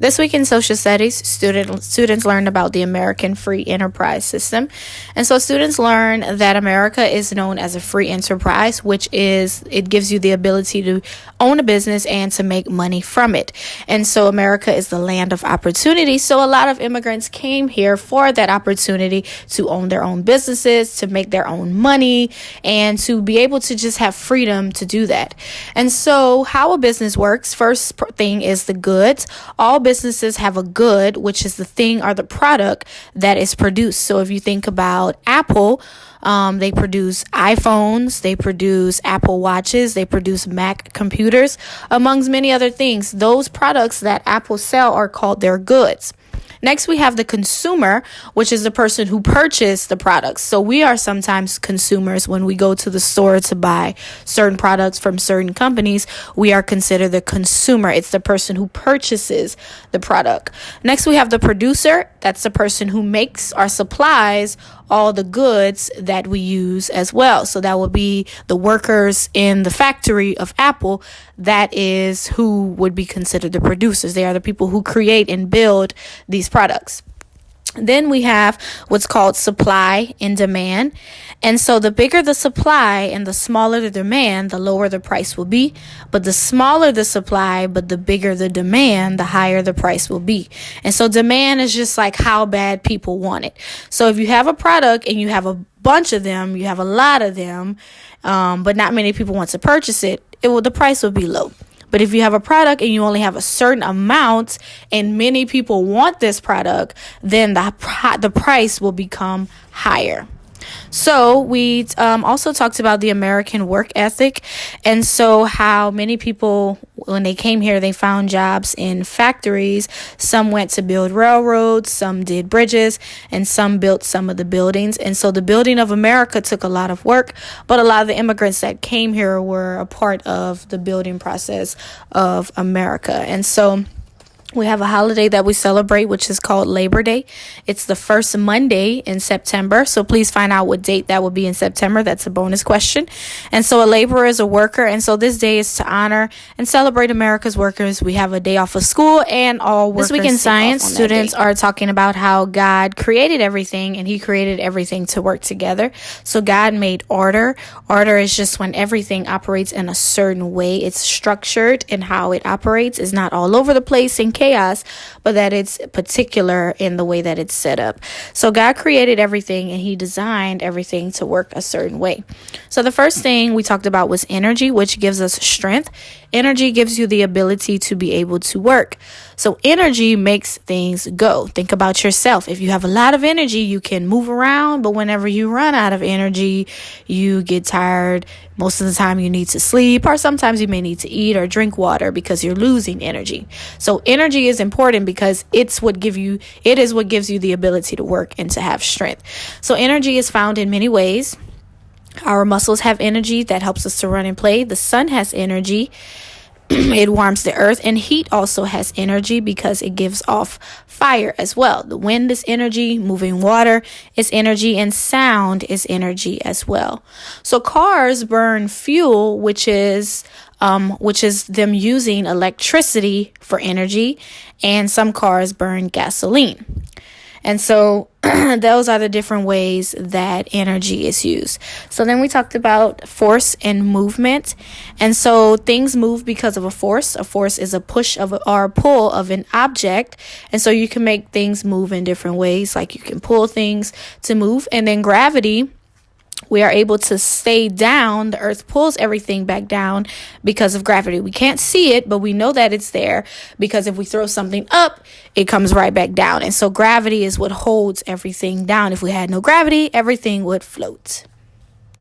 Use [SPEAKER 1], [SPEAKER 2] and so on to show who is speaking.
[SPEAKER 1] This week in social studies, students learned about the American free enterprise system. And so students learn that America is known as a free enterprise, which is, it gives you the ability to own a business and to make money from it. And so America is the land of opportunity. So a lot of immigrants came here for that opportunity to own their own businesses, to make their own money, and to be able to just have freedom to do that. And so how a business works, first thing is the goods. All businesses have a good, which is the thing or the product that is produced. So if you think about Apple, they produce iPhones, they produce Apple Watches, they produce Mac computers, amongst many other things. Those products that Apple sell are called their goods. Next, we have the consumer, which is the person who purchased the products. So we are sometimes consumers when we go to the store to buy certain products from certain companies. We are considered the consumer. It's the person who purchases the product. Next, we have the producer. That's the person who makes or supplies all the goods that we use as well. So that would be the workers in the factory of Apple. That is who would be considered the producers. They are the people who create and build these products. Then we have what's called supply and demand. And so the bigger the supply and the smaller the demand, the lower the price will be. But the smaller the supply, but the bigger the demand, the higher the price will be. And so demand is just like how bad people want it. So if you have a product and you have a bunch of them, you have a lot of them, but not many people want to purchase it, the price will be low. But if you have a product and you only have a certain amount and many people want this product, then the price will become higher. So we also talked about the American work ethic, and so how many people, when they came here, they found jobs in factories. Some went to build railroads, some did bridges, and some built some of the buildings. And so the building of America took a lot of work, but a lot of the immigrants that came here were a part of the building process of America. And so we have a holiday that we celebrate, which is called Labor Day. It's the first Monday in September. So please find out what date that will be in September. That's a bonus question. And so a laborer is a worker. And so this day is to honor and celebrate America's workers. We have a day off of school and all workers. This week in science, students are talking about how God created everything and he created everything to work together. So God made order. Order is just when everything operates in a certain way. It's structured in how it operates. It's not all over the place and chaos, but that it's particular in the way that it's set up. So God created everything and he designed everything to work a certain way. So the first thing we talked about was energy, which gives us strength. Energy gives you the ability to be able to work. So energy makes things go. Think about yourself. If you have a lot of energy, you can move around, but whenever you run out of energy, you get tired. Most of the time you need to sleep, or sometimes you may need to eat or drink water because you're losing energy. So energy is important because it is what gives you the ability to work and to have strength. So energy is found in many ways. Our muscles have energy that helps us to run and play. The sun has energy. It warms the earth, and heat also has energy because it gives off fire as well. The wind is energy, moving water is energy, and sound is energy as well. So cars burn fuel, which is them using electricity for energy, and some cars burn gasoline. And so those are the different ways that energy is used. So then we talked about force and movement. And so things move because of a force. A force is a push or a pull of an object. And so you can make things move in different ways, like you can pull things to move. And then gravity, we are able to stay down. The earth pulls everything back down because of gravity. We can't see it, but we know that it's there because if we throw something up, it comes right back down. And so gravity is what holds everything down. If we had no gravity, everything would float.